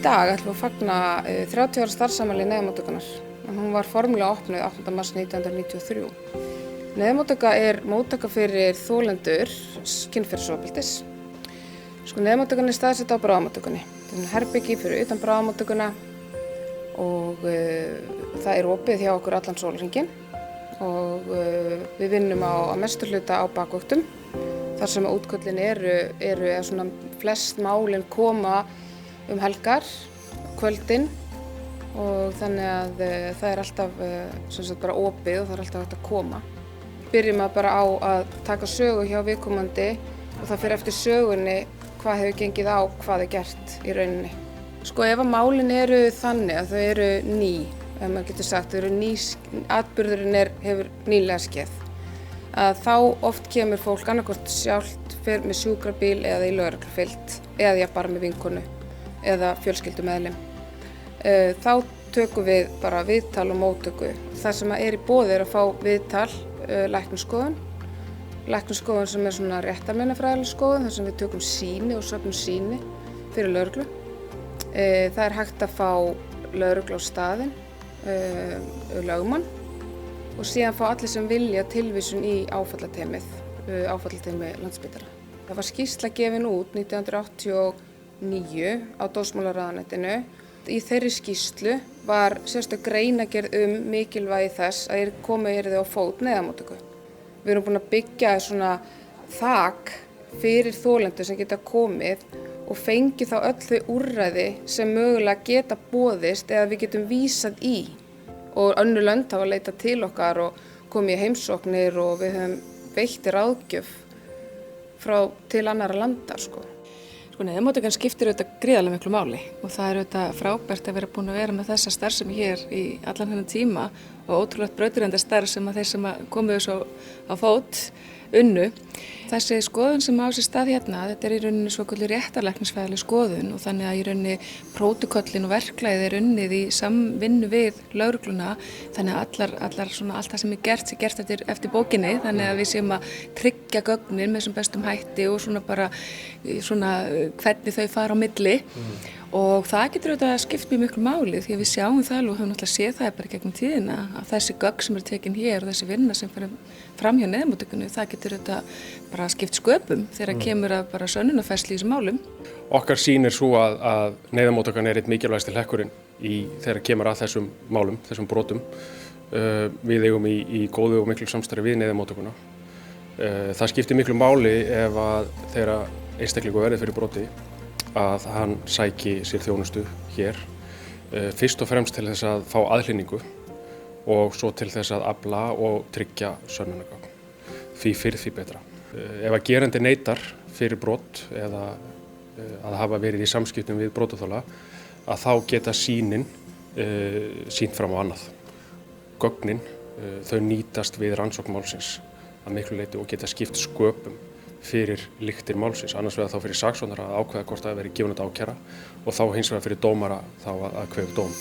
dag ætlum við að fagna 30 ára starfsafmæli neyðarmóttökunnar. Hún var formlega opnuð 8. mars 1993. Neyðarmóttaka móttaka fyrir þolendur kynferðisofbeldis. Neyðarmóttakan staðsett á bráðamóttökunni. Það herbergi fyrir utan bráðamóttökuna og það opið hjá okkur allan sólarhringinn og við vinnum á mestu hluta á bakvöktum. Þar sem útköllin eru svona flest málin koma helgar, kvöldin og þannig að það alltaf bara opið og það alltaf hægt að koma. Byrjum bara á að taka sögu hjá viðkomandi og það fer eftir sögunni hvað hefur gengið á, hvað gert í rauninni. Ef að málin eru þannig að þau eru ný, ef maður getur sagt, atburðurinn hefur nýlega skeð, að þá oft kemur fólk annaðhvort sjálft, fer með sjúkrabíl eða í lögreglufylgd eða bara með vinkonu eða fjölskyldumeðlim. Þá tökum við bara viðtal og móttöku. Það sem í boði að fá viðtal, læknisskoðun sem svona réttarmeinafræðileg skoðun, þar sem við tökum sýni og söfnum sýni fyrir lögreglu. Það hægt að fá lögreglu á staðinn, lögmann og síðan fá allir sem vilja tilvísun í áfallateymi Landspítala. Það var skýrsla gefin út 1989 á dómsmálaráðuneytinu. Í þeirri skýrslu var sérstök greinargerð mikilvægi þess að komið yrði á fót neyðarmóttöku. Við erum búin að byggja svona þak fyrir þolendur sem geta komið og fengi þá öll þau úrræði sem mögulega geta boðist eða við getum vísað í. Og önnur lönd hafa leitað til okkar og komið í heimsóknir og við höfum veitt ráðgjöf til annarra landa. Neyðarmóttakan skiptir auðvitað gríðarlega miklu máli og það auðvitað frábært að vera búin að vera með þessa starfsemi hér í allan þennan tíma og ótrúlegt brautarkenndar starf sem þeir sem komu þessu á fót unnu. Þessi skoðun sem á sér stað hérna, þetta í rauninni svokölluð réttarlæknisfræðileg skoðun og þannig að í rauninni prótókollin og verklagið unnið í samvinnu við lögregluna, þannig að allt það sem gert eftir bókinni, þannig að við séum að tryggja gögnin með sem bestum hætti og hvernig þau fara á milli. Og það getur auðvitað skipt mjög miklu máli því að við sjáum það og höfum náttúrulega séð það bara gegnum tíðina að þessi gögn sem tekin hér og þessi vinna sem fer fram hjá neyðarmóttökunni, það getur auðvitað bara skipt sköpum þegar kemur að bara sönnunarfærslu í þessum málum. Okkar sýn svo að neyðarmóttakan einn mikilvægasti hlekkurinn þegar kemur að þessum málum, þessum brotum. Við eigum í góðu og miklu samstarfi við neyðarmóttökuna. Það skiptir miklu máli ef að þegar einstaklingur verður fyrir broti að hann sæki sér þjónustu hér, fyrst og fremst til þess að fá aðhlynningu og svo til þess að afla og tryggja sönnunargögn. Því fyrr því betra. Ef að gerandi neitar fyrir brot eða að hafa verið í samskiptum við brotaþola, að þá geta sýnin sýnt fram á annað. Gögnin, þau nýtast við rannsókn málsins að miklu leyti og geta skipt sköpum fyrir lyktir málsins, annars vegar þá fyrir saksóknara að ákveða hvort það verið gefin út ákæra og þá hins vegar fyrir dómara þá að kveða upp dóm.